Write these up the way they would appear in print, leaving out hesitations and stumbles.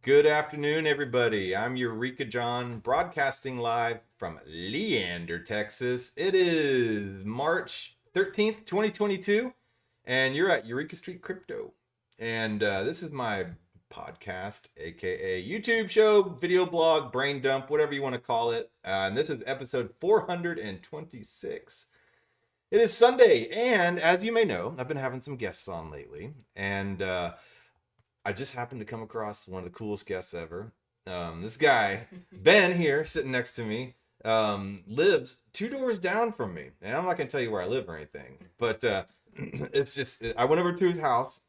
Good afternoon, everybody. I'm Eureka John, broadcasting live from Leander, Texas. It is March 13th, 2022, and you're at Eureka Street Crypto. And this is my podcast, aka YouTube show, video blog, brain dump, whatever you want to call it. And this is episode 426. It is Sunday, and as you may know, I've been having some guests on lately, and I just happened to come across one of the coolest guests ever. This guy, Ben here, sitting next to me, lives two doors down from me. And I'm not going to tell you where I live or anything, but it's just, I went over to his house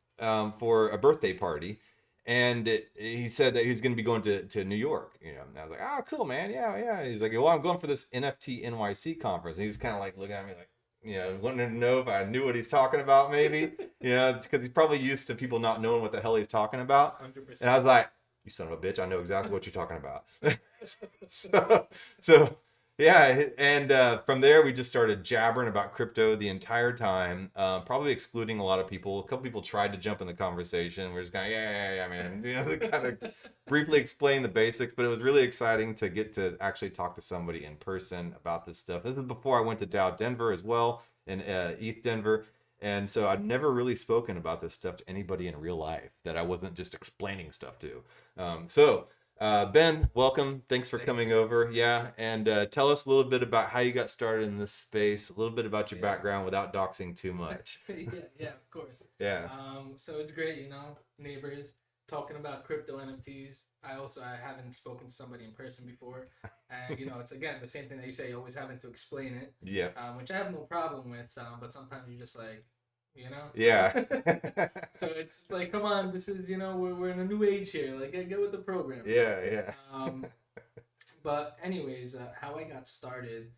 for a birthday party. And he said that he's going to be going to New York, And I was like, oh, cool, man. Yeah. He's like, well, I'm going for this NFT NYC conference. And he's kind of like looking at me like, wanting to know if I knew what he's talking about, maybe, because he's probably used to people not knowing what the hell he's talking about. 100%. And I was like, you son of a bitch, I know exactly what you're talking about. so yeah, and from there we just started jabbering about crypto the entire time, probably excluding a lot of people. A couple people tried to jump in the conversation. We're just kind of yeah, man, kind of briefly explain the basics, but it was really exciting to get to actually talk to somebody in person about this stuff. This is before I went to Dow Denver as well, in ETH Denver. And so I'd never really spoken about this stuff to anybody in real life that I wasn't just explaining stuff to. Ben, welcome. Thanks for coming over. Yeah, and tell us a little bit about how you got started in this space, a little bit about your background without doxing too much. yeah, of course. Yeah. So it's great, neighbors talking about crypto NFTs. I haven't spoken to somebody in person before, and it's again the same thing that you say, always having to explain it. Yeah. Which I have no problem with, but sometimes you're just like, Yeah. So it's like, come on, this is we're in a new age here. Like, get with the program. Yeah. But anyways, how I got started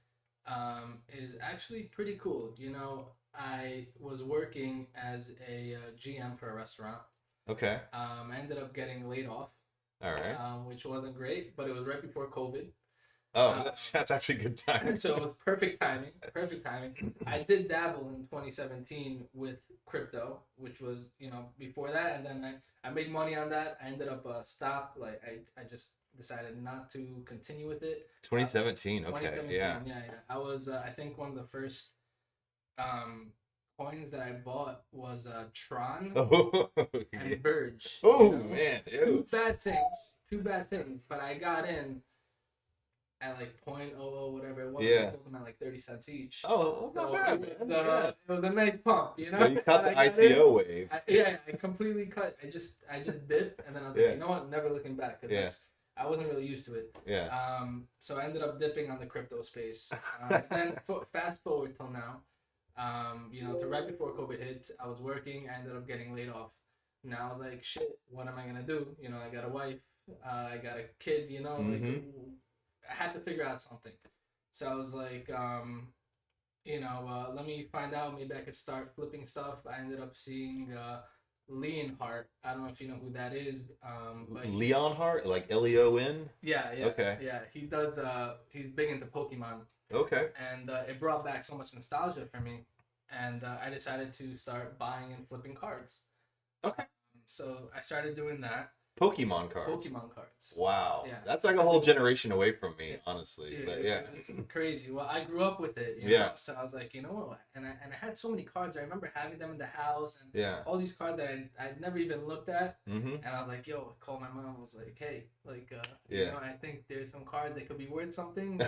is actually pretty cool. I was working as a GM for a restaurant. Okay. I ended up getting laid off. All right. Which wasn't great, but it was right before COVID. Oh, that's actually good timing. So it was perfect timing. I did dabble in 2017 with crypto, which was before that, and then I made money on that. I ended up stop. Like I just decided not to continue with it. 2017. Okay. 2017, Yeah. I was I think one of the first coins that I bought was Tron and Verge. Oh man. Two bad things. But I got in at like 0.00 whatever it was. Yeah. I sold them at like 30 cents each. Oh, not bad. It was a nice pump, So you cut the ICO wave. I completely cut. I just dipped, and then I was like, you know what? Never looking back. Cause I wasn't really used to it. Yeah. So I ended up dipping on the crypto space. Then fast forward till now. To right before COVID hit, I was working. I ended up getting laid off. Now I was like, shit, what am I gonna do? I got a wife. I got a kid. Like, I had to figure out something. So I was like, let me find out. Maybe I could start flipping stuff. I ended up seeing Leonhardt. I don't know if you know who that is. Leonhardt, like Leon? Yeah. Okay. Yeah, he does. He's big into Pokemon. Okay. And it brought back so much nostalgia for me. And I decided to start buying and flipping cards. Okay. So I started doing that. Pokemon cards. Wow. Yeah. That's like a whole generation away from me, honestly. Dude, but yeah. It's crazy. Well, I grew up with it. Yeah. So I was like, you know what? And I had so many cards. I remember having them in the house and all these cards that I'd never even looked at. Mm-hmm. And I was like, yo, I called my mom. I was like, hey, I think there's some cards that could be worth something.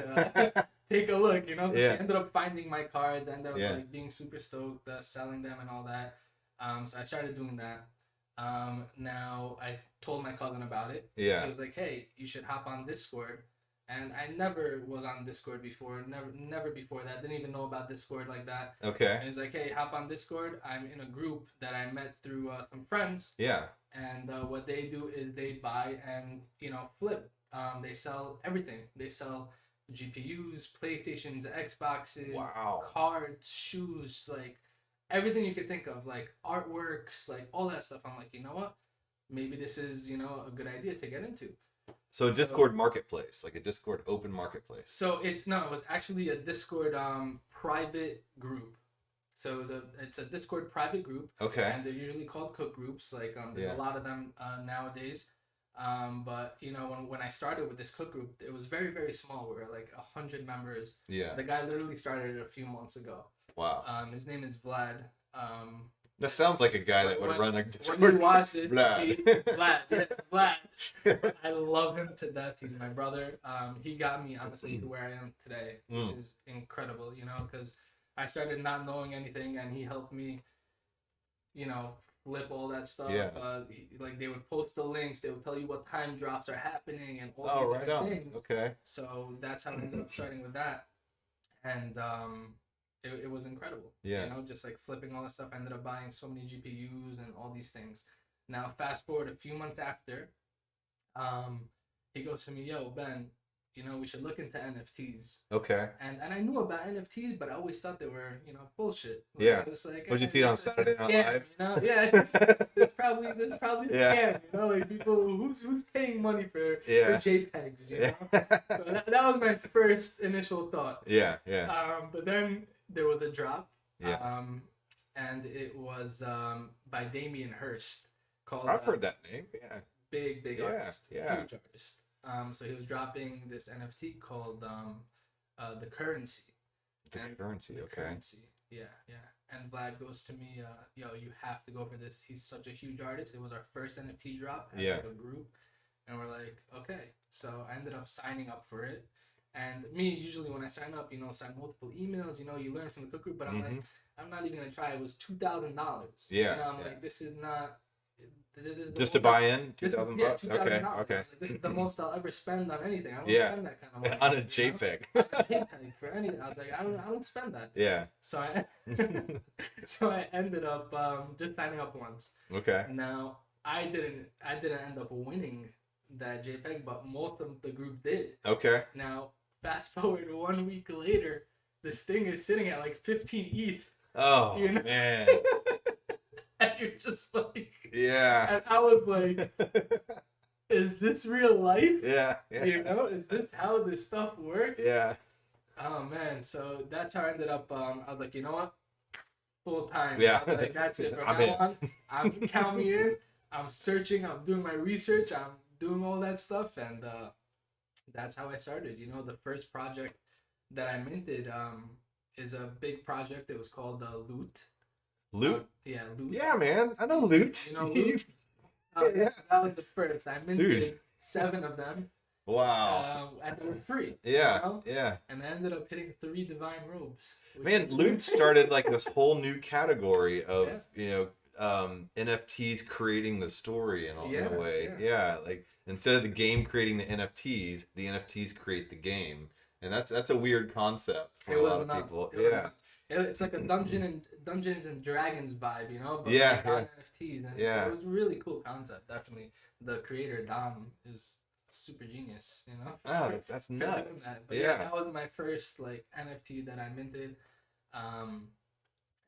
Take a look, So she ended up finding my cards. I ended up like being super stoked, selling them and all that. So I started doing that. Now I told my cousin about it. Yeah. He was like, hey, you should hop on Discord. And I never was on Discord before. Never before that. Didn't even know about Discord like that. Okay. And he's like, hey, hop on Discord. I'm in a group that I met through some friends. Yeah. And what they do is they buy and, flip. They sell everything. They sell GPUs, PlayStations, Xboxes, cards, shoes, like everything you could think of, like artworks, like all that stuff. I'm like, you know what? Maybe this is, a good idea to get into. So a Discord marketplace, like a Discord open marketplace. So it was actually a Discord private group. So it's a Discord private group. Okay. And they're usually called cook groups. Like there's a lot of them nowadays. But you know, when I started with this cook group, it was very very small. We were like 100 members. Yeah. The guy literally started it a few months ago. Wow. His name is Vlad. Um, That sounds like a guy that would when, run a when Discord. you watch this, Vlad. Vlad, yeah, Vlad. I love him to death. He's my brother. He got me honestly to where I am today, which is incredible. You know, because I started not knowing anything, and he helped me. You know, flip all that stuff. Yeah. Like they would post the links. They would tell you what time drops are happening and all Oh, these right different on. things. Okay. So that's how I ended up starting with that, and it was incredible. Yeah. You know, just like flipping all this stuff. I ended up buying so many GPUs and all these things. Now, fast forward a few months after, he goes to me, "Yo, Ben, you know, we should look into NFTs." Okay. And I knew about NFTs, but I always thought they were, you know, bullshit. Like, Yeah. it was like, Would you see it on Saturday Night Live? You know, yeah. There's probably a scam. You know, like people who's paying money for JPEGs. You know, so that was my first initial thought. Yeah, yeah. But then there was a drop. Yeah. And it was by Damien Hirst called. I've heard that name. Yeah. Big artist. Yeah. Huge artist. So he was dropping this NFT called the Currency. The Currency, okay. Currency, yeah. And Vlad goes to me, yo, you have to go for this. He's such a huge artist. It was our first NFT drop as like a group, and we're like, okay. So I ended up signing up for it. And me, usually when I sign up, you know, sign multiple emails. You know, you learn from the cook group, but I'm like, I'm not even gonna try. It was $2,000. Yeah. You know, I'm like, this is not. This is just to buy in, $2,000 bucks. Okay. Like, this is the most I'll ever spend on anything. I don't spend that kind of money on a JPEG. On a JPEG for anything. I was like, I don't spend that. Yeah. So I ended up just signing up once. Okay. Now I didn't end up winning that JPEG, but most of the group did. Okay. Now fast forward 1 week later, this thing is sitting at like 15 ETH. Oh, you know? Man. And you're just like, yeah. And I was like, is this real life? Yeah. You know, is this how this stuff works? Yeah. Oh man, so that's how I ended up. I was like, you know what, full time. Yeah. I was like, that's it. From now on, I'm count me in. I'm searching. I'm doing my research. I'm doing all that stuff, and that's how I started. You know, the first project that I minted is a big project. It was called Loot. Loot? Yeah, Loot. Yeah, man. I know Loot. You know Loot? Yeah. So that was the first. I minted 7 of them. Wow. And they were free. Yeah. You know? Yeah. And I ended up hitting 3 divine robes. Man, Loot started like this whole new category of, you know, NFTs creating the story in a way. Yeah. Like instead of the game creating the NFTs create the game. And that's a weird concept for a lot of people. It's like a Dungeons and Dragons vibe, you know, but like on NFTs. And it was a really cool concept, definitely. The creator Dom is super genius, you know. Oh, that's nuts. But that was my first like NFT that I minted. And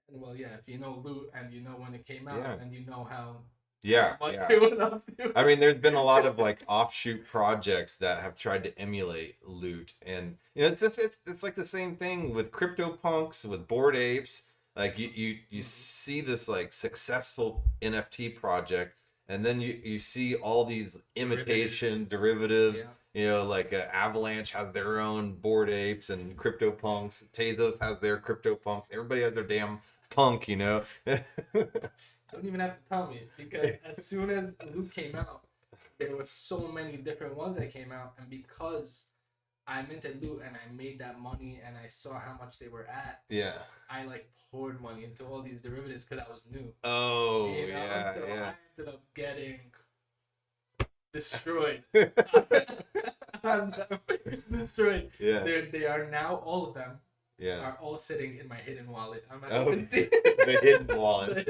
well, if you know Loot and you know when it came out and you know how much it went up to. I mean, there's been a lot of like offshoot projects that have tried to emulate Loot, and you know, it's like the same thing with CryptoPunks, with Bored Apes. Like you see this like successful NFT project, and then you see all these imitation derivatives. You know, like Avalanche has their own Bored Apes and CryptoPunks. Tezos has their CryptoPunks. Everybody has their damn punk, you know. Don't even have to tell me, because as soon as Loot came out, there were so many different ones that came out, and because I minted Loot and I made that money and I saw how much they were at, I like poured money into all these derivatives because I was new. Oh, you know? So I ended up getting destroyed. Destroyed. They are now, all of them are all sitting in my hidden wallet. I'm not the hidden wallet.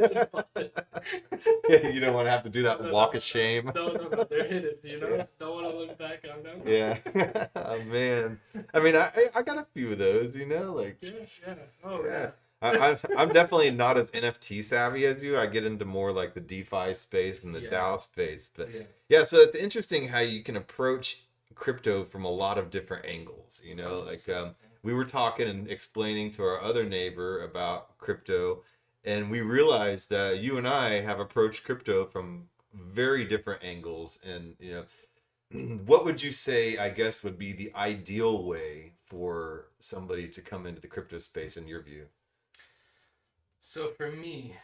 You don't want to have to do that walk of shame. No, they're hidden. You know, don't want to look back on them. Yeah. Oh man. I mean, I got a few of those. You know, like. I'm definitely not as NFT savvy as you. I get into more like the DeFi space and the DAO space, but so it's interesting how you can approach crypto from a lot of different angles. You know, like we were talking and explaining to our other neighbor about crypto, and we realized that you and I have approached crypto from very different angles, and what would you say, I guess, would be the ideal way for somebody to come into the crypto space in your view? So for me,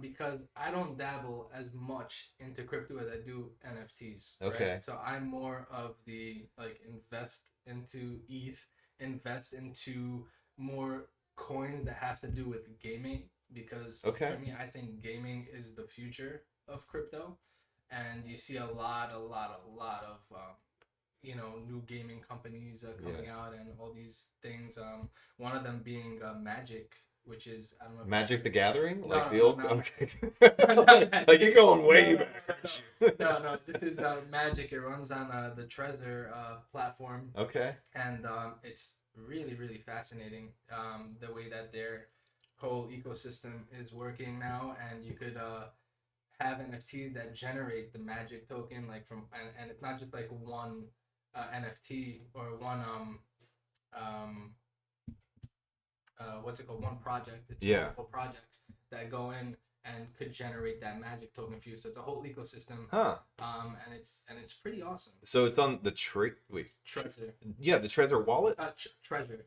because I don't dabble as much into crypto as I do NFTs, right? Okay. So I'm more of the like invest into ETH, invest into more coins that have to do with gaming, because Okay. for me, I think gaming is the future of crypto, and you see a lot of new gaming companies coming Yeah. out and all these things. One of them being Magic, which is I don't know if you Magic the Gathering, no like the no old. no not Okay. Magic. Not Like you're Magic. going No way no back, no aren't you? no no no. This is Magic. It runs on the Trezor platform, Okay. and it's really fascinating the way that their whole ecosystem is working now, and you could have NFTs that generate the magic token, like and it's not just like one NFT or one um what's it called, one project. It's Yeah. multiple projects that go in and could generate that magic token for you. So it's a whole ecosystem, Huh. and it's pretty awesome. So it's on the wait. Trezor, Yeah, the Trezor wallet. treasure.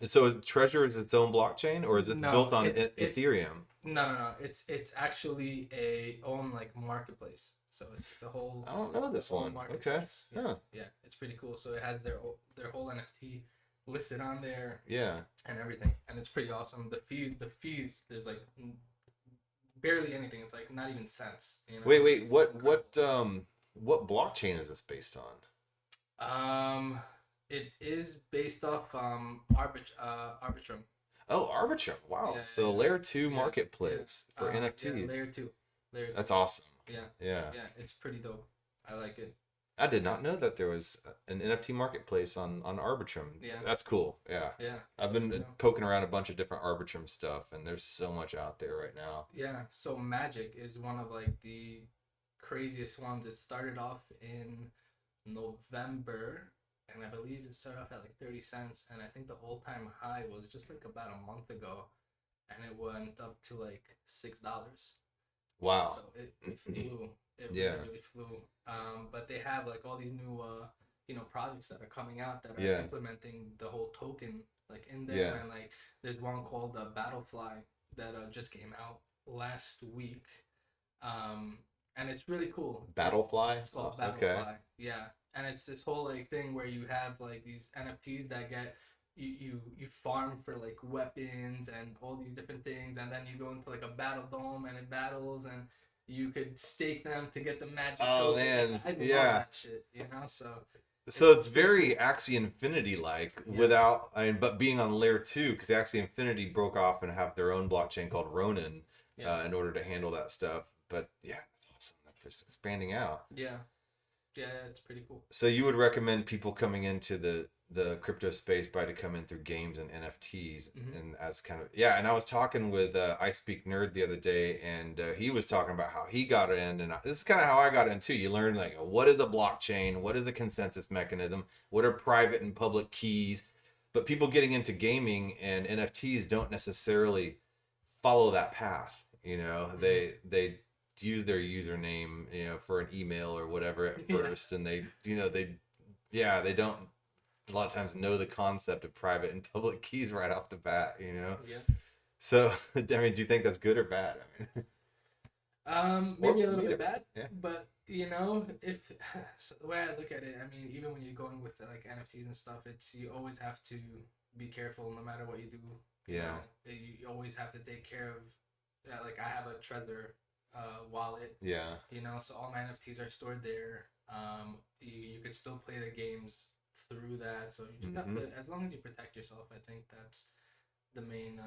So Trezor is its own blockchain, or is it built No, on it's Ethereum? no. It's actually a own like marketplace. So it's a whole I don't know it's this a whole one. Okay. marketplace. Yeah, Huh. yeah, it's pretty cool. So it has their whole NFT listed on there Yeah. and everything, and it's pretty awesome. The fees, there's like barely anything. It's like not even cents. Wait. It's What incredible. what blockchain is this based on? It is based off Arbitrum. Oh, Arbitrum. Wow. Yeah, So layer two yeah, marketplace for yeah. NFTs. Layer two, layer two. That's awesome. Yeah, Yeah. yeah. It's pretty dope. I like it. I did not know that there was an NFT marketplace on Arbitrum. Yeah, That's cool. Yeah. yeah. I've So been poking around a bunch of different Arbitrum stuff, and there's so much out there right now. yeah. So Magic is one of like the craziest ones. It started off in November, and I believe it started off at like 30 cents, and I think the all-time high was just like about a month ago, and it went up to like $6. Wow. So it flew. It Yeah. really flew. But they have like all these new projects that are coming out that are Yeah. implementing the whole token like in there, Yeah. and like there's one called Battlefly that just came out last week, and it's really cool. Battlefly? It's called Oh, okay. Battlefly. Yeah, and it's this whole like thing where you have like these NFTs that get you farm for like weapons and all these different things, and then you go into like a battle dome and it battles, and you could stake them to get the magic Oh token. man. I love Yeah. that shit, So So it's very Axie Infinity like Yeah. without but being on layer two, because Axie Infinity broke off and have their own blockchain called Ronin Yeah. in order to handle that stuff. But yeah, it's awesome that they're expanding out. yeah, it's pretty cool. So you would recommend people coming into the crypto space by to come in through games and NFTs, and as kind of and I was talking with I Speak Nerd the other day, and he was talking about how he got in, and this is kind of how I got in too. You learn like what is a blockchain, what is a consensus mechanism, what are private and public keys, but people getting into gaming and NFTs don't necessarily follow that path. They use their username for an email or whatever at first, and they don't a lot of times know the concept of private and public keys right off the bat. Yeah. So I mean, do you think that's good or bad? Maybe Or a little neither. bit bad, Yeah. but if so the way I look at it, I mean, even when you're going with like NFTs and stuff, it's you always have to be careful no matter what you do. Yeah. You always have to take care of. Like I have a Trezor wallet. Yeah. So all my NFTs are stored there. You could still play the games through that, so you just have to, as long as you protect yourself, I think that's the main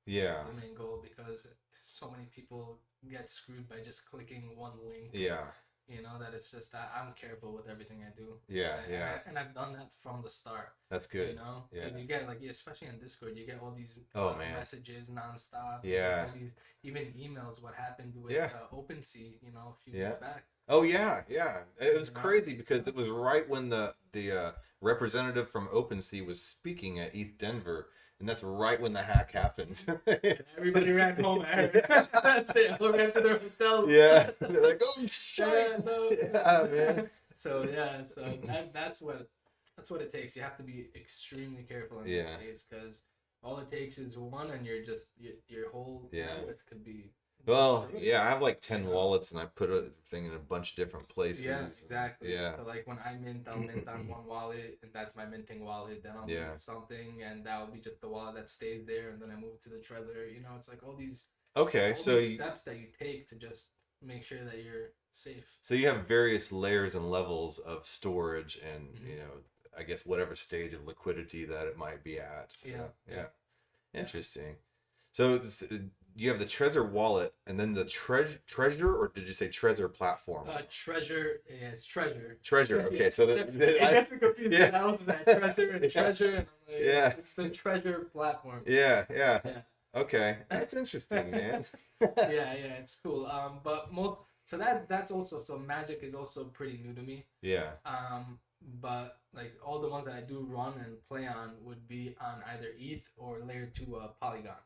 the main goal, because so many people get screwed by just clicking one link. Yeah. That it's just I'm careful with everything I do. Yeah. And I've done that from the start. That's good. Because you get like, especially on Discord, you get all these messages nonstop. Yeah. All these even emails. What happened with OpenSea? A few Yeah. weeks back. Oh yeah, yeah. It was You know, crazy because so it was right when the representative from OpenSea was speaking at ETH Denver, and that's right when the hack happened. everybody ran home. I heard they all ran to their hotels. Yeah, they're like, oh Yeah, shit. no. Yeah, man. So yeah, so that's what it takes. You have to be extremely careful in this Yeah, case because all it takes is one, and you're just your whole yeah. net worth could be Well, destroyed. yeah, I have like You 10 know? wallets and I put everything in a bunch of different Yeah, places. exactly. Yeah. So like when I mint, I'll mint on one wallet, and that's my minting wallet. Then I'll Yeah. move something, and that'll be just the wallet that stays there. And then I move to the Trezor. You know, it's like Okay, all these steps that you take to just make sure that you're safe. so you have various layers and levels of storage and, Mm-hmm. you know, I guess whatever stage of liquidity that it might be at. So, Yeah. yeah. Interesting. So you have the Trezor wallet and then the Treasure, or did you say Trezor platform? Treasure. Yeah, it's treasure. Treasure. Okay, Yeah. so It gets me confused. yeah. I was like treasure and treasure, and I'm like, Yeah. it's the treasure platform. Yeah, yeah. Yeah. Okay, that's interesting, man. Yeah, it's cool. But that's also so Magic is also pretty new to me. Yeah. But like all the ones that I do run and play on would be on either ETH or layer 2 Polygon.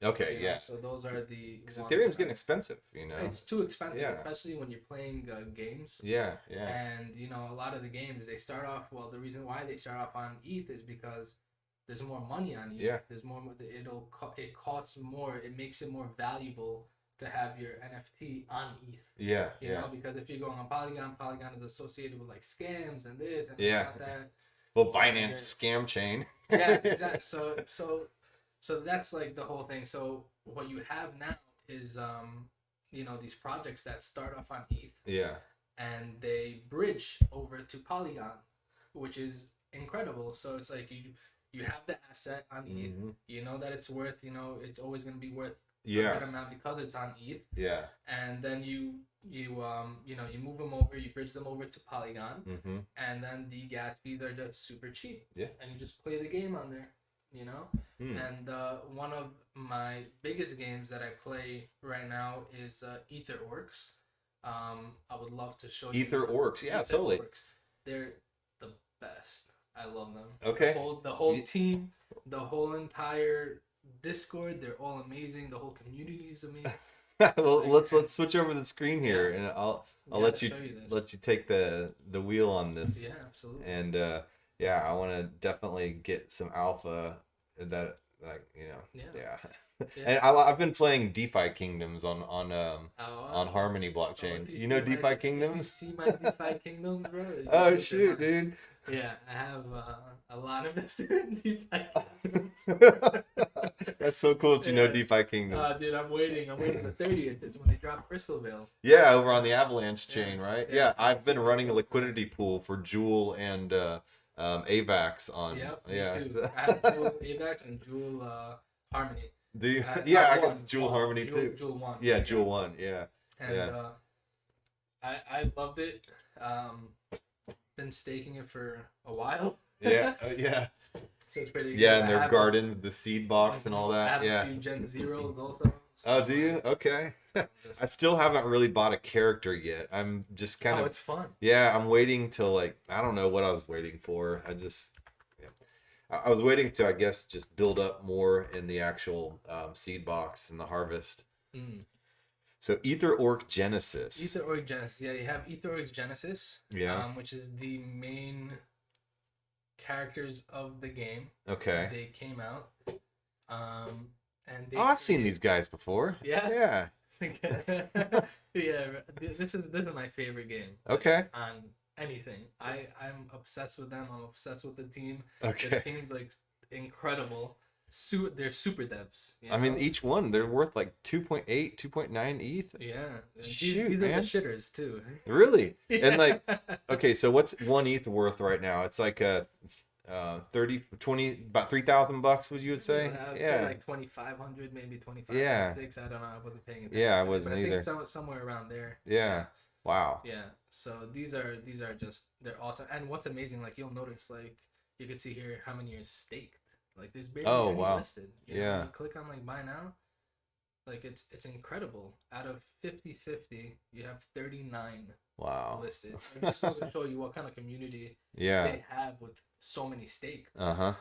Okay, You know? yeah. So those are the Because ones Ethereum's that getting expensive, you know. it's too expensive, Yeah. especially when you're playing games. Yeah, yeah. And you know, a lot of the games they start off. Well, the reason why they start off on ETH is because there's more money on ETH. Yeah. There's more. It costs more. It makes it more valuable to have your NFT on ETH. Yeah, You know, because if you're going on Polygon is associated with like scams and this and yeah. that. Well, So Binance scam chain. yeah, exactly. So that's like the whole thing. So what you have now is you know, these projects that start off on ETH. Yeah. And they bridge over to Polygon, which is incredible. So it's like you have the asset on ETH. Mm-hmm. You know that it's worth, you know, it's always going to be worth a good amount because it's on ETH. Yeah. And then you know, you move them over, you bridge them over to Polygon, Mm-hmm. and then the gas fees are just super cheap. Yeah. And you just play the game on there, you know. And one of my biggest games that I play right now is Ether Orcs. I would love to show you Ether Orcs. Yeah, Ether totally. Orcs. They're the best. I love them. Okay. The whole team, the whole entire Discord, they're all amazing. The whole community is amazing. Well, let's switch over the screen here, and I'll let you take the wheel on this. Yeah, absolutely. And yeah, I want to definitely get some alpha that, like, you know. Yeah. And I've been playing DeFi Kingdoms on Harmony blockchain. You know DeFi Kingdoms? You see my DeFi Kingdoms, bro? Oh shoot, dude. Yeah, I have a lot of this in DeFi Kingdoms. That's so cool that you know DeFi Kingdoms. Dude, I'm waiting. I'm waiting for the 30th. It's when they drop Crystal Veil. Yeah, over on the Avalanche chain, right? Yeah, I've been running a liquidity pool for Jewel and AVAX on. Yep, yeah. me too. I have Jewel AVAX and Jewel Harmony. Do you? I got the Jewel Harmony too. Jewel 1. Yeah, Jewel 1. Yeah. And I loved it. Been staking it for a while. Yeah. Yeah. So it's pretty good. Yeah, and their gardens, the seed box, and all that. I have a few Gen Zeros also. So oh, do you? Okay. I still haven't really bought a character yet. I'm just kind of. Oh, it's fun. Yeah, I'm waiting till, like, I don't know what I was waiting for. I was waiting to, I guess, just build up more in the actual seed box and the harvest. So Ether Orc Genesis. Ether Orc Genesis. Yeah, you have Ether Orc Genesis. Yeah. Which is the main characters of the game. Okay. They came out. And I've seen these guys before. Yeah. Yeah. Yeah. This is my favorite game. Okay. On anything, I'm obsessed with them. I'm obsessed with the team. Okay. The team's like incredible. They're super devs. I mean, each one, they're worth like 2.8, 2.9 ETH. Yeah. Shoot, these are man. the shitters too. Really? Yeah. And like, okay, so what's 1 ETH worth right now? It's like a 30, 20, about $3,000, would you would say? Yeah. Like 2,500, maybe 25. Yeah. 6. I don't know. I wasn't paying attention. Yeah, I wasn't but either. I think somewhere around there. Yeah. Wow. Yeah. So these are just, they're awesome. And what's amazing, like you'll notice, like you could see here how many are staked. Like there's barely any listed. You know, you click on like buy now. Like it's incredible. Out of 50-50, you have 39 Wow. listed. It just goes to show you what kind of community Yeah. they have with so many staked. Uh-huh.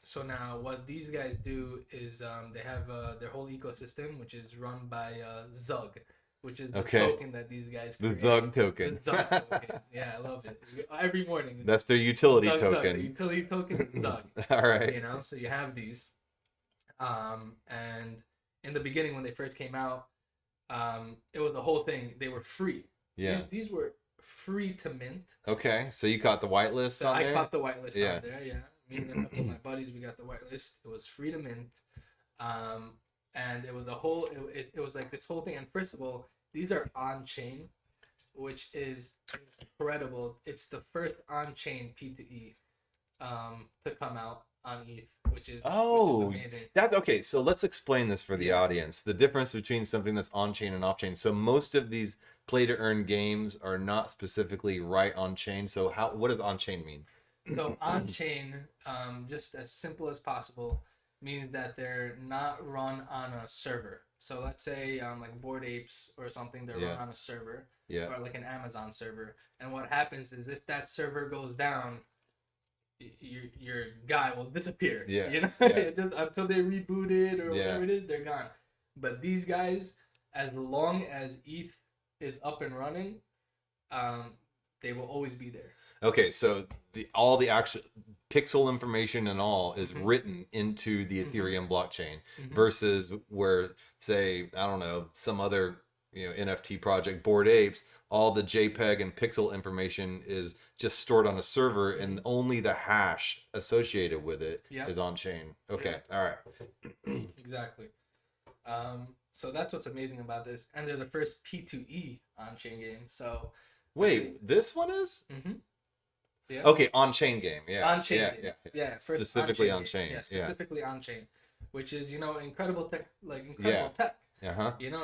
So now what these guys do is they have their whole ecosystem, which is run by Zug, which is the Okay. token that these guys The create. Zug The token. Zug token. Yeah, I love it. Every morning. That's their utility Zug, token. Zug. The utility token is Zug. All right. You know, so you have these. And in the beginning when they first came out, it was the whole thing. They were free. Yeah. These were free to mint. Okay, so you caught the whitelist So on I there? caught the whitelist on there. Yeah, me and a couple of my buddies, we got the whitelist. It was free to mint, and it was a whole. It was like this whole thing. And first of all, these are on chain, which is incredible. It's the first on chain P2E to come out on ETH, which is amazing. That's okay. So let's explain this for the Yeah. audience. The difference between something that's on chain and off chain. So most of these play to earn games are not specifically right on chain. So what does on chain mean? So on chain, just as simple as possible, means that they're not run on a server. So let's say like Bored Apes or something, they're run on a server, or like an Amazon server. And what happens is if that server goes down, your guy will disappear. Yeah. You know, just until they reboot it or whatever it is, they're gone. But these guys, as long as ETH is up and running, they will always be there. Okay, so all the actual pixel information and all is written into the Ethereum blockchain versus where, say, I don't know, some other NFT project, Bored Apes, all the JPEG and pixel information is just stored on a server and only the hash associated with it is on chain. Okay, all right. Exactly. So that's what's amazing about this, and they're the first P2E on chain game. So wait, this one is? Yeah. Okay, on chain game. Yeah. On chain. Yeah. First specifically on chain. Yeah, specifically on chain, which is incredible tech, tech.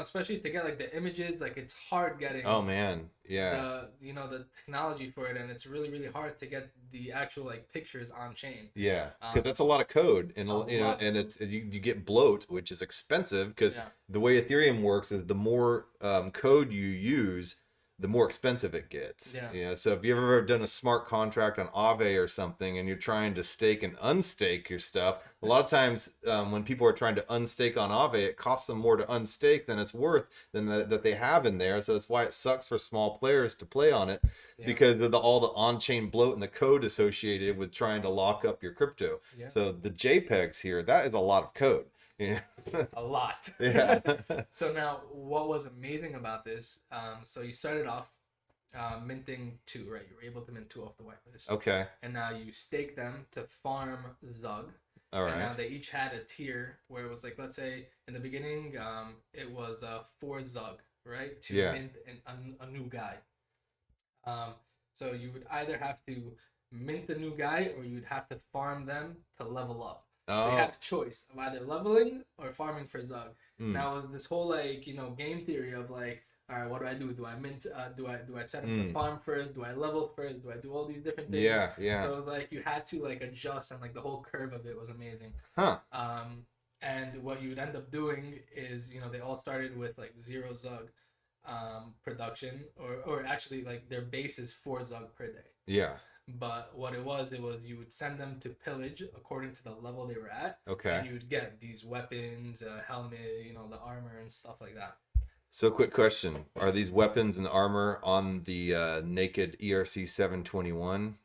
Especially to get like the images, like it's hard getting. Oh man, yeah. The technology for it, and it's really really hard to get the actual like pictures on chain. Yeah, because that's a lot of code, and and it's you get bloat, which is expensive. Because the way Ethereum works is the more code you use, the more expensive it gets. Yeah. So if you've ever done a smart contract on Aave or something and you're trying to stake and unstake your stuff, a lot of times when people are trying to unstake on Aave, it costs them more to unstake than it's worth than that they have in there. So that's why it sucks for small players to play on it because of all the on-chain bloat and the code associated with trying to lock up your crypto. Yeah. So the JPEGs here, that is a lot of code. Yeah. A lot. Yeah. So now what was amazing about this, so you started off minting 2, right? You were able to mint 2 off the whitelist. Okay. And now you stake them to farm Zug. All right. And now they each had a tier where it was like, let's say in the beginning, it was 4 Zug, right? To mint a new guy. So you would either have to mint a new guy or you would have to farm them to level up. So you had a choice of either leveling or farming for Zug. Now it was this whole game theory of like, all right, what do I do? Do I mint? Do I set up the farm first? Do I level first? Do I do all these different things? Yeah. So it was like you had to like adjust, and like the whole curve of it was amazing. And what you would end up doing is they all started with like 0 Zug production, or actually like their base is 4 Zug per day. Yeah. But what it was you would send them to pillage according to the level they were at. Okay. And you would get these weapons, helmet, the armor and stuff like that. So quick question. Are these weapons and armor on the naked ERC 721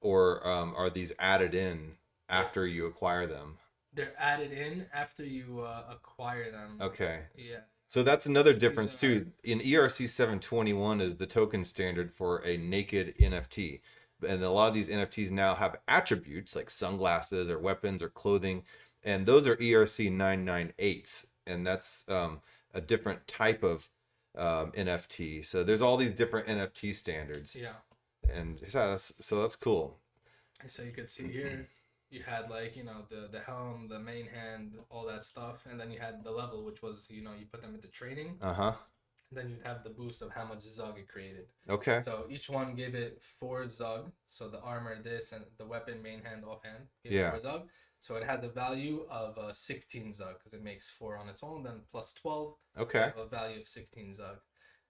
or are these added in after you acquire them? They're added in after you acquire them. Okay. Yeah. So that's another difference too. In ERC 721 is the token standard for a naked NFT. And a lot of these NFTs now have attributes like sunglasses or weapons or clothing. And those are ERC 998s. And that's a different type of NFT. So there's all these different NFT standards. Yeah. And so that's cool. So you could see here, you had like, the helm, the main hand, all that stuff. And then you had the level, which was, you put them into training. Uh-huh. Then you'd have the boost of how much Zug it created. Okay. So each one gave it 4 Zug. So the armor, this, and the weapon, main hand, offhand, gave it 4 Zug. So it had the value of 16 Zug because it makes 4 on its own, then plus 12. Okay. A value of 16 Zug.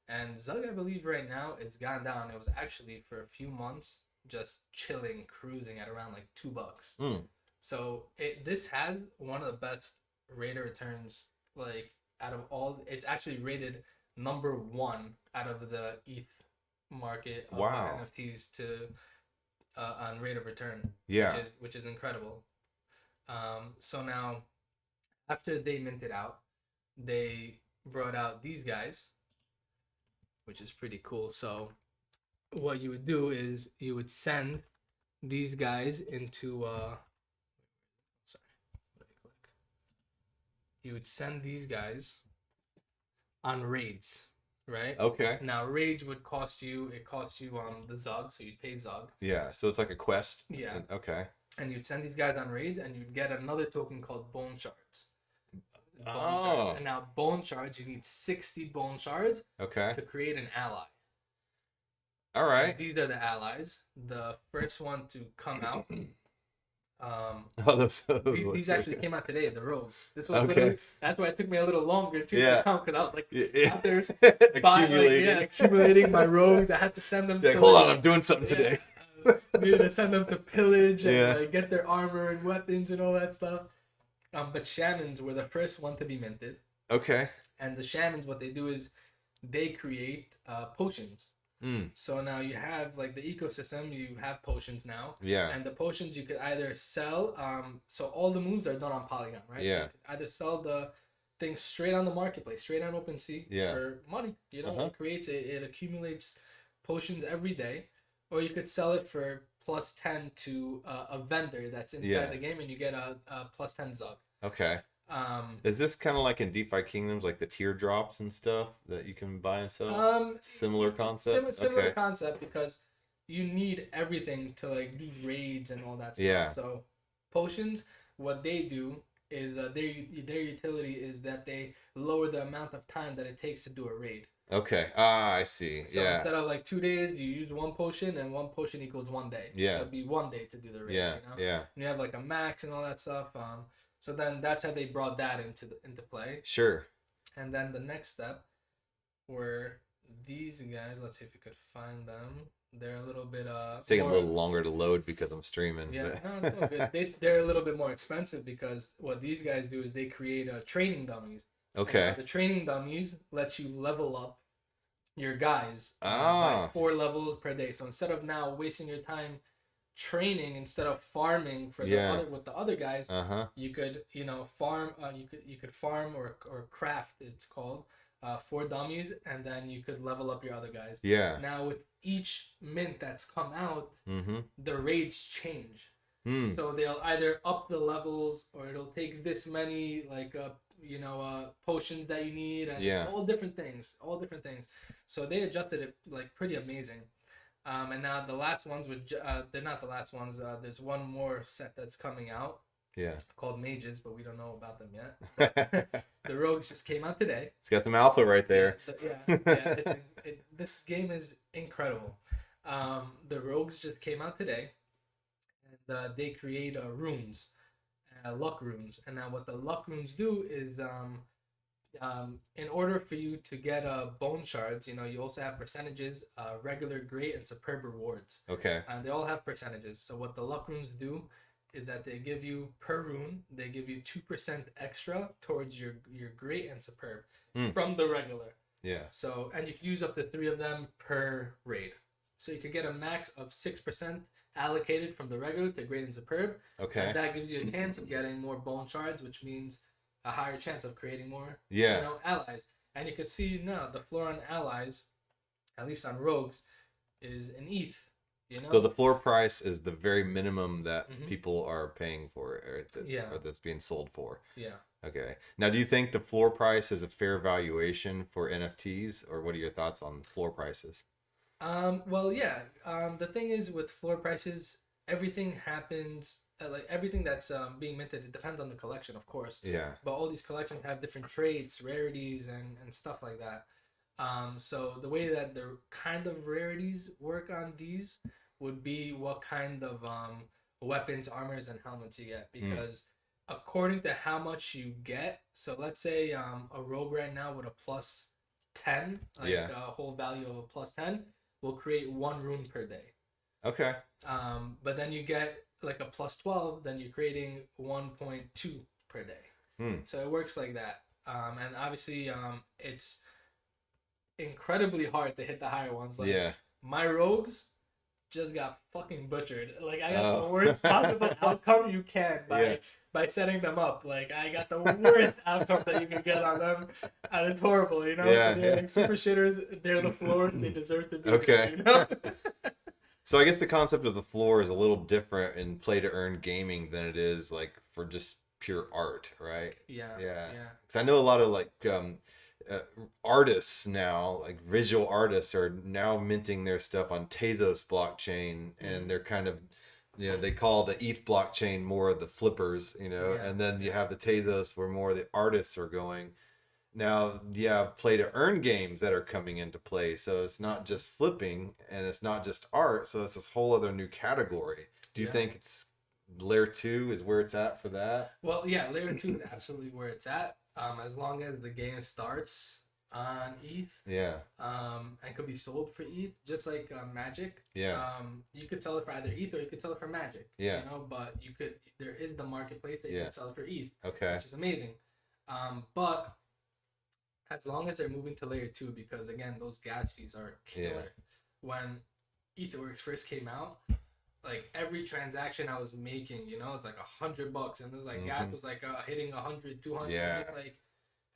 And Zug, I believe right now it's gone down. It was actually for a few months just chilling, cruising at around like $2. So this has one of the best rate of returns, like out of all. It's actually rated number one out of the ETH market of NFTs to on rate of return. Yeah, which is incredible. So now after they minted out, they brought out these guys, which is pretty cool. So what you would do is you would send these guys into sorry, let me click. You would send these guys on raids, right? Okay. Now raids would cost you the Zug, so you'd pay Zug. Yeah, so it's like a quest. Yeah. Okay. And you'd send these guys on raids, and you'd get another token called bone shards. Shards. And now bone shards, you need 60 bone shards. Okay. To create an ally. All right. And these are the allies. The first one to come out. These actually came out today. The rogues. This was literally. That's why it took me a little longer to come, because I was like out there accumulating my rogues. I had to send them. Hold on, I'm doing something today. Needed to send them to pillage and get their armor and weapons and all that stuff. But shamans were the first one to be minted. Okay. And the shamans, what they do is they create potions. So now you have like the ecosystem, you have potions now. Yeah. And the potions you could either sell. So all the moves are done on Polygon, right? Yeah. So you could either sell the things straight on the marketplace, straight on OpenSea for money. It accumulates potions every day, or you could sell it for +10 to a vendor that's inside the game, and you get a +10 Zug. Okay. Is this kind of like in DeFi Kingdoms, like the teardrops and stuff that you can buy and sell? Similar concept. Similar concept, because you need everything to like do raids and all that stuff. Yeah. So potions, what they do is their utility is that they lower the amount of time that it takes to do a raid. Okay. I see. So instead of like 2 days, you use one potion, and one potion equals 1 day. Yeah. So it'd be 1 day to do the raid. Yeah. Yeah. And you have like a max and all that stuff. So then that's how they brought that into play. Sure. And then the next step were these guys. Let's see if we could find them. They're a little bit it's taking a little longer to load because I'm streaming. Yeah, no, it's all good. They're a little bit more expensive, because what these guys do is they create training dummies. Okay. And, the training dummies lets you level up your guys by 4 levels per day. So instead of now wasting your time training, instead of farming for with the other guys, you could farm you could farm or craft, it's called, 4 dummies, and then you could level up your other guys. Yeah. Now with each mint that's come out, the raids change. So they'll either up the levels, or it'll take this many potions that you need, and all different things. So they adjusted it like pretty amazing. And now the last ones they're not the last ones. There's one more set that's coming out. Yeah. Called Mages, but we don't know about them yet. But the Rogues just came out today. It's got some alpha right there. This game is incredible. The Rogues just came out today, and they create runes, luck runes. And now what the luck runes do is in order for you to get bone shards, you also have percentages, regular, great, and superb rewards. Okay. And they all have percentages. So what the luck runes do is that they give you, per rune, they give you 2% extra towards your great and superb from the regular. Yeah. So, and you can use up to 3 of them per raid. So you could get a max of 6% allocated from the regular to great and superb. Okay. And that gives you a chance of getting more bone shards, which means a higher chance of creating more allies. And you could see now the floor on allies, at least on rogues, is an ETH. So the floor price is the very minimum that people are paying for it, or that's being sold for. Yeah. Okay. Now, do you think the floor price is a fair valuation for NFTs, or what are your thoughts on floor prices? Well, yeah. The thing is, with floor prices, everything happens. Like everything that's being minted, it depends on the collection, of course. Yeah. But all these collections have different traits, rarities, and stuff like that. So the way that the kind of rarities work on these would be what kind of weapons, armors, and helmets you get. Because according to how much you get, so let's say a rogue right now with a 10, like a whole value of a plus 10, will create 1 rune per day. Okay. But then you get like a plus 12, then you're creating 1.2 per day. So it works like that. And obviously, it's incredibly hard to hit the higher ones. Like my rogues just got fucking butchered. Like I got the worst possible outcome you can by setting them up. Like I got the worst outcome that you can get on them, and it's horrible. You know, so they're like super shitters. They're the floor. They deserve to be there, you know? So I guess the concept of the floor is a little different in play to earn gaming than it is like for just pure art, right? Yeah. Because I know a lot of like artists now, like visual artists, are now minting their stuff on Tezos blockchain, and they're kind of, you know, they call the ETH blockchain more of the flippers, you know, and then you have the Tezos where more of the artists are going. Now you have play to earn games that are coming into play, so it's not just flipping and it's not just art, so it's this whole other new category. Do you think it's layer 2 is where it's at for that? Well, yeah, layer 2 is absolutely where it's at. As long as the game starts on ETH, and could be sold for ETH, just like Magic. You could sell it for either ETH or you could sell it for Magic. You know, but there is the marketplace that you can sell it for ETH. Which is amazing. But as long as they're moving to layer 2, because again, those gas fees are killer. When EtherWorks first came out, like every transaction I was making, you know, it's like $100, and there's like gas was like hitting 100, 200, just like,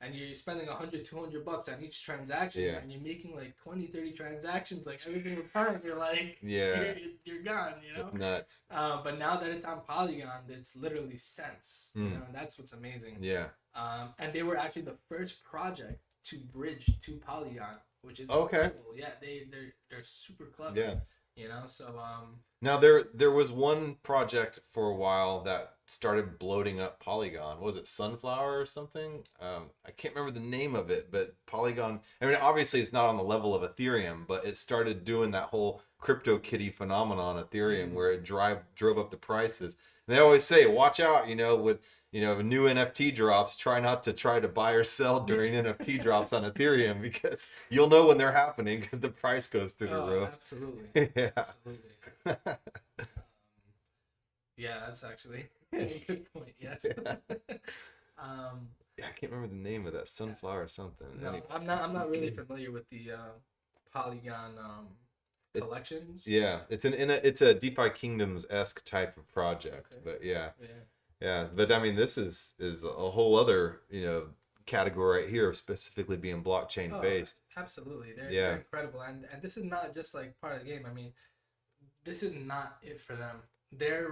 and you're spending 100, 200 bucks on each transaction, and you're making like 20, 30 transactions, like every single time. You're like, you're gone, you know. That's nuts. But now that it's on Polygon, it's literally cents, you know, and that's what's amazing. And they were actually the first project to bridge to Polygon, which is incredible. Yeah, they're super clever. You know, so now there was one project for a while that started bloating up Polygon. Was it Sunflower or something? I can't remember the name of it, but Polygon, I mean, obviously it's not on the level of Ethereum, but it started doing that whole CryptoKitty phenomenon on Ethereum where it drove up the prices. And they always say, watch out, you know, with, you know, new NFT drops, try to buy or sell during NFT drops on Ethereum, because you'll know when they're happening because the price goes through the roof. Absolutely. Absolutely. Yeah, that's actually a good point. Yes. I can't remember the name of that, Sunflower or something. No, anyway. I'm not really familiar with the Polygon collections. It's a DeFi Kingdoms-esque type of project, but but I mean, this is a whole other, you know, category right here of specifically being blockchain based. Absolutely, they're incredible, and this is not just like part of the game. I mean, this is not it for them. They're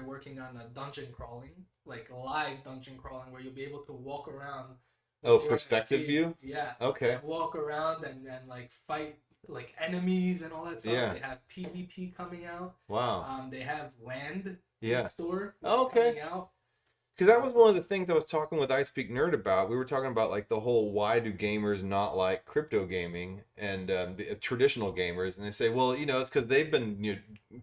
working on a dungeon crawling, like live dungeon crawling, where you'll be able to walk around. Perspective view. Okay. Walk around and like fight like enemies and all that stuff. They have PvP coming out. Wow. They have land store coming out. Because that was one of the things I was talking with I Speak Nerd about. We were talking about like the whole why do gamers not like crypto gaming and traditional gamers, and they say, well, you know, it's because they've been, you know,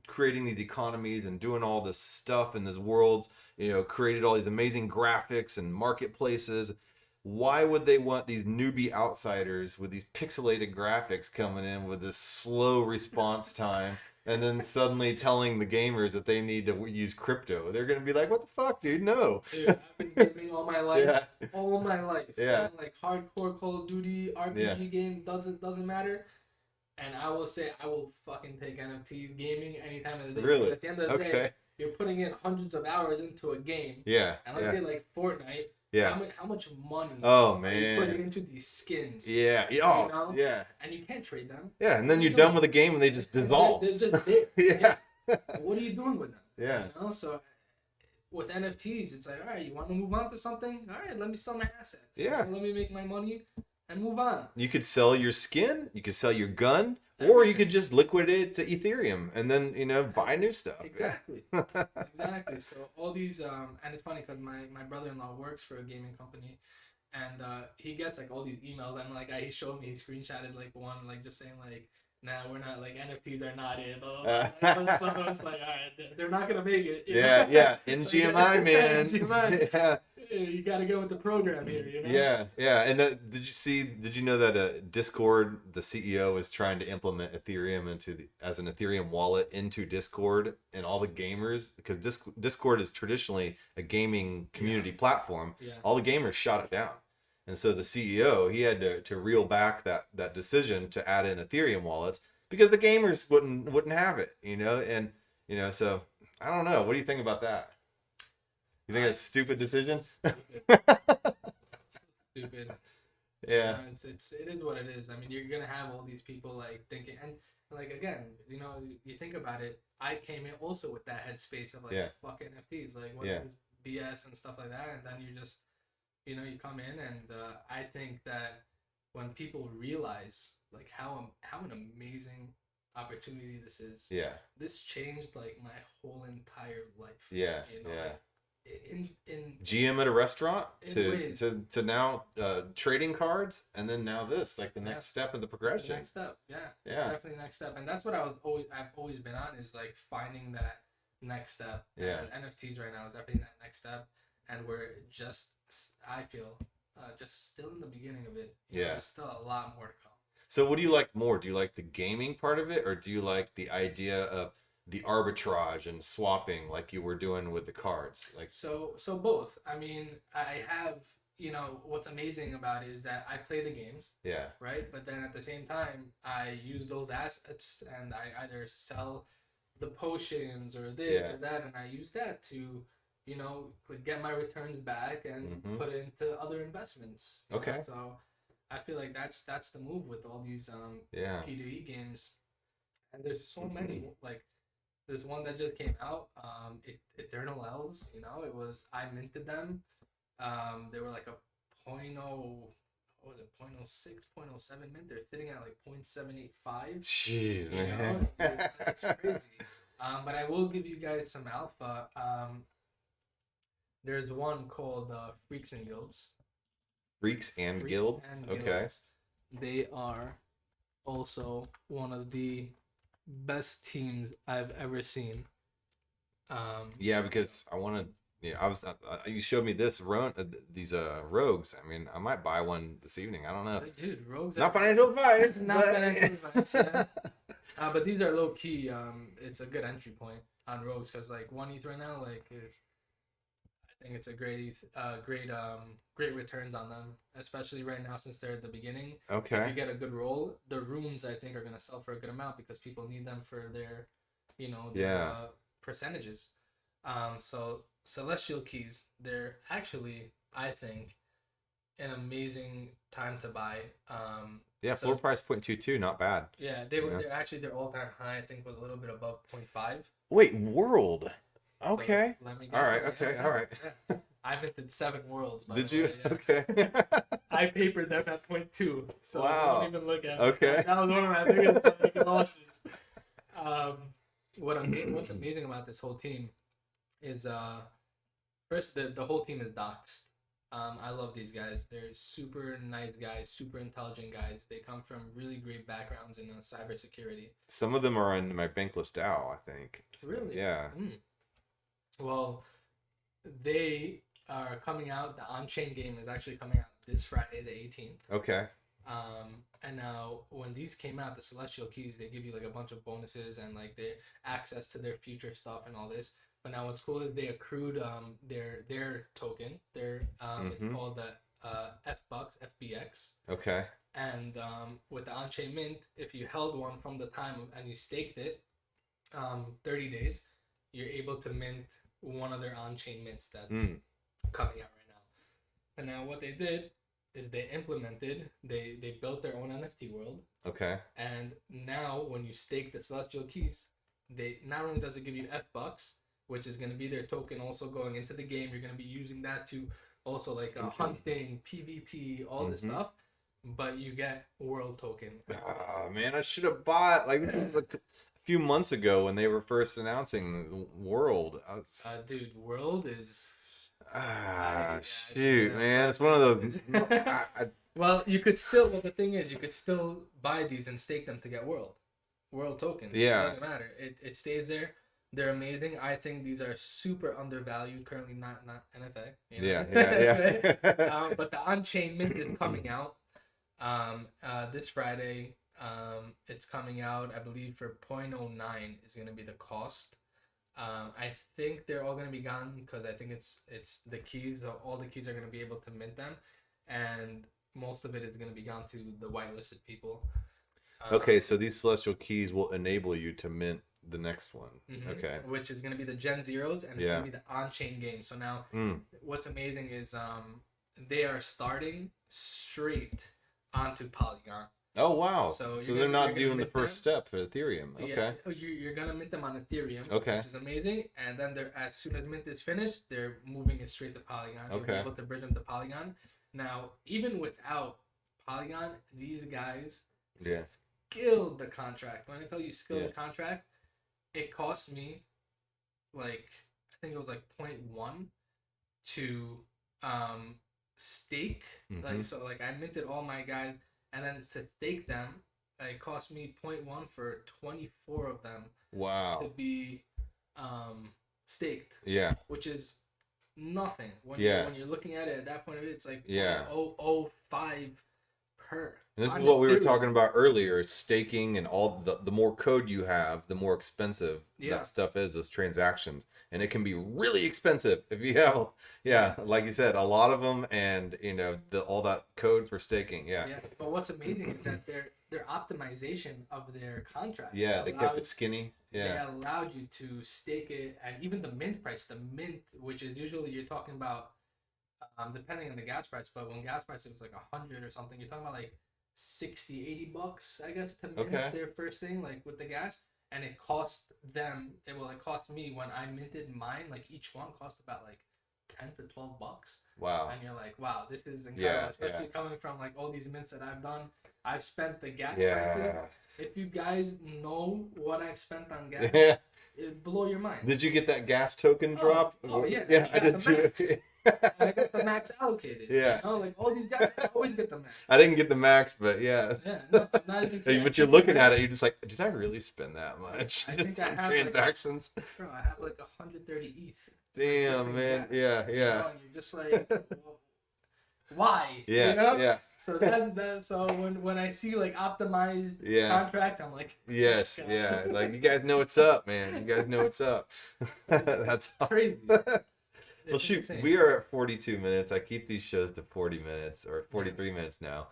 creating these economies and doing all this stuff in these worlds, you know, created all these amazing graphics and marketplaces. Why would they want these newbie outsiders with these pixelated graphics coming in with this slow response time? And then suddenly telling the gamers that they need to use crypto. They're going to be like, what the fuck, dude? No. Dude, I've been gaming all my life. All my life. Like hardcore Call of Duty, RPG game, doesn't matter. And I will say, I will fucking take NFTs gaming any time of the day. Really? But at the end of the day, you're putting in hundreds of hours into a game. And let's say like Fortnite. How much money are you putting into these skins? You know? And you can't trade them. And then you're done with the game and they just dissolve. They're just there. What are you doing with them? You know? So with NFTs, it's like, all right, you want to move on to something? All right, let me sell my assets. You know, let me make my money and move on. You could sell your skin, you could sell your gun, or you could just liquidate it to Ethereum and then, you know, buy new stuff. Exactly. Exactly. So all these, and it's funny because my brother-in-law works for a gaming company, and he gets like all these emails, and like he showed me, he screenshotted like one, like just saying like, nah, we're not, like NFTs are not it. It's like, all right, they're not gonna make it. NGMI, man. NGMI. You got to go with the program here, you know? Yeah. And did you know that Discord, the CEO is trying to implement Ethereum as an Ethereum wallet into Discord and all the gamers, because Discord is traditionally a gaming community platform. Yeah. All the gamers shot it down. And so the CEO, he had to reel back that decision to add in Ethereum wallets because the gamers wouldn't have it, and so I don't know. What do you think about that? You think it's stupid decisions? Stupid. Yeah. It is what it is. I mean, you're gonna have all these people like thinking, and like again, you think about it. I came in also with that headspace of like, fuck NFTs, like what is this BS and stuff like that, and then you just, you come in, and I think that when people realize like how an amazing opportunity this is, this changed like my whole entire life. Like, in GM at a restaurant to now trading cards, and then now this, like the next step in the progression. The next step, it's definitely the next step, and that's what I've always been on, is like finding that next step. And NFTs right now is definitely that next step, and we're just, I feel, just still in the beginning of it. There's still a lot more to come. So what do you like more? Do you like the gaming part of it, or do you like the idea of the arbitrage and swapping like you were doing with the cards? Like, so both. I mean, I have, what's amazing about it is that I play the games, right, but then at the same time I use those assets, and I either sell the potions or this or that, and I use that to get my returns back and put it into other investments. So I feel like that's the move with all these P2E games, and there's so many. Like, there's one that just came out, Eternal Elves. I minted them. They were like a 0.0, what was it, 0.06, 0.07 mint. They're sitting at like 0.785. Jeez, man. It's crazy. But I will give you guys some alpha. There's one called Freaks and Guilds. Freaks and Guilds? Okay. They are also one of the best teams I've ever seen. Because I want to. You showed me these rogues. I mean, I might buy one this evening. I don't know. Dude, rogues. Not financial advice. Financial advice. Yeah. But these are low key. It's a good entry point on rogues, because like 1 ETH right now, like I think it's a great returns on them, especially right now since they're at the beginning. Okay. If you get a good roll, the runes I think are gonna sell for a good amount because people need them for their, percentages. So Celestial Keys, they're actually, I think, an amazing time to buy. Floor price 0.22, not bad. Yeah, they're actually, their all-time high I think was a little bit above 0.5. Wait, world. Okay. So all right. Okay. All right. Yeah. I minted 7 worlds. Did you? Yeah. Okay. I papered them at 0.2, so wow. don't even look at it. Okay. That was one of my biggest losses. What's amazing about this whole team is first the whole team is doxxed. I love these guys. They're super nice guys, super intelligent guys. They come from really great backgrounds in cybersecurity. Some of them are in my Bankless DAO, I think. So, really? Yeah. Well, they are coming out. The on-chain game is actually coming out this Friday, the 18th. Okay. And now when these came out, the Celestial Keys, they give you like a bunch of bonuses and like the access to their future stuff and all this. But now what's cool is they accrued their token. It's called the FBX. Okay. And with the on-chain mint, if you held one from the time and you staked it, 30 days, you're able to mint one of their on-chain mints that's coming out right now. And now what they did is they built their own NFT world. Okay. And now when you stake the Celestial Keys, they not only does it give you FBucks, which is going to be their token also going into the game. You're going to be using that to also like hunting, PvP, all this stuff. But you get world token. Oh, man, I should have bought. Like, this was a few months ago when they were first announcing World. Dude, World is... shoot, man. It's one of those... Well, you could still... Well, the thing is, you could still buy these and stake them to get World token. Yeah. It doesn't matter. It stays there. They're amazing. I think these are super undervalued currently. Not NFA. You know? Yeah. But the on-chain mint is coming out this Friday. It's coming out, I believe, for 0.09 is going to be the cost. I think they're all going to be gone because I think it's the keys. All the keys are going to be able to mint them, and most of it is going to be gone to the whitelisted people. Okay, so these celestial keys will enable you to mint the next one. Mm-hmm. Okay. Which is going to be the Gen Zeros, and it's going to be the on-chain game. So now, what's amazing is they are starting straight onto Polygon. Oh, wow. So they're not doing the first step for Ethereum. Okay. Yeah, you're going to mint them on Ethereum, okay, which is amazing. And then as soon as mint is finished, they're moving it straight to Polygon. You'll be able to bridge them to Polygon. Now, even without Polygon, these guys skilled the contract. When I tell you skilled the contract, it cost me like, I think it was like 0.1 to stake. Like, so like I minted all my guys, and then to stake them, it cost me 0.1 for 24 of them. Wow. To be staked. Yeah. Which is nothing. When you're looking at it at that point of it, it's like 0.005 per. And this is what we were talking about earlier, staking, and all the more code you have, the more expensive that stuff is, those transactions. And it can be really expensive if you have, like you said, a lot of them, and all that code for staking. Yeah. But what's amazing is that their optimization of their contract. Yeah, they kept it skinny. Yeah. They allowed you to stake it at even the mint price. The mint, which is usually you're talking about, depending on the gas price, but when gas price was like 100 or something, you're talking about like $60-$80, I guess, to mint their first thing, like with the gas. And it cost them, it cost me when I minted mine, like each one cost about like $10 to $12. Wow. And you're like, wow, this is incredible. Especially coming from like all these mints that I've done. I've spent the gas prices. If you guys know what I've spent on gas, it blow your mind. Did you get that gas token drop? Oh yeah. Yeah, I did too. I got the max allocated. Yeah. Like all these guys always get the max. I didn't get the max, but Yeah, no, not even. But you're looking at it, you're just like, did I really spend that much? I think I have transactions. Bro, I have like 130 ETH. Damn, man. Yeah. And you're just like, well, why? Yeah. So that's that. So when I see like optimized contract, I'm like, yes, like you guys know what's up, man. You guys know what's up. That's crazy. Well, shoot, insane. We are at 42 minutes. I keep these shows to 40 minutes or 43 minutes now.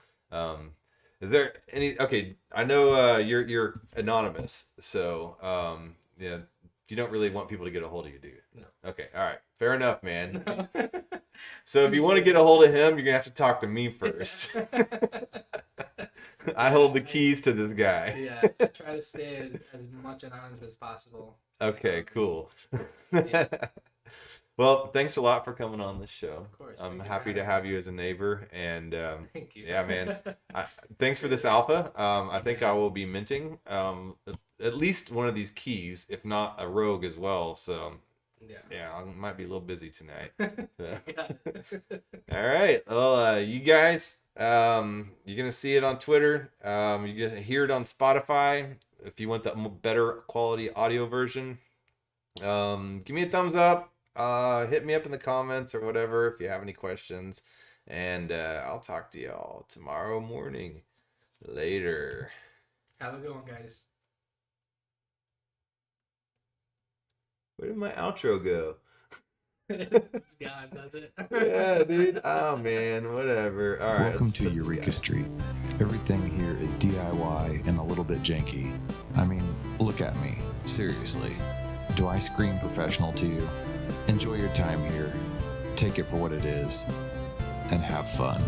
Is there any? Okay, I know you're anonymous, so you don't really want people to get a hold of you, do you? No. Okay, all right, fair enough, man. No. So if you want to get a hold of him, you're gonna have to talk to me first. I hold the keys to this guy. Yeah, I try to stay as much anonymous as possible. Okay, cool. Well, thanks a lot for coming on this show. Of course. I'm happy to have you as a neighbor, and thank you. Yeah, man. Thanks for this alpha. I think I will be minting at least one of these keys, if not a rogue as well. So I might be a little busy tonight. All right. Well, you guys, you're gonna see it on Twitter. You're gonna hear it on Spotify. If you want the better quality audio version, give me a thumbs up. Hit me up in the comments or whatever if you have any questions, and I'll talk to y'all tomorrow morning. Later. Have a good one, guys. Where did my outro go? It's gone, does it? Yeah, dude. Oh man, whatever. All right. Welcome to Eureka Street. Everything here is DIY and a little bit janky. I mean, look at me. Seriously. Do I scream professional to you? Enjoy your time here, take it for what it is, and have fun.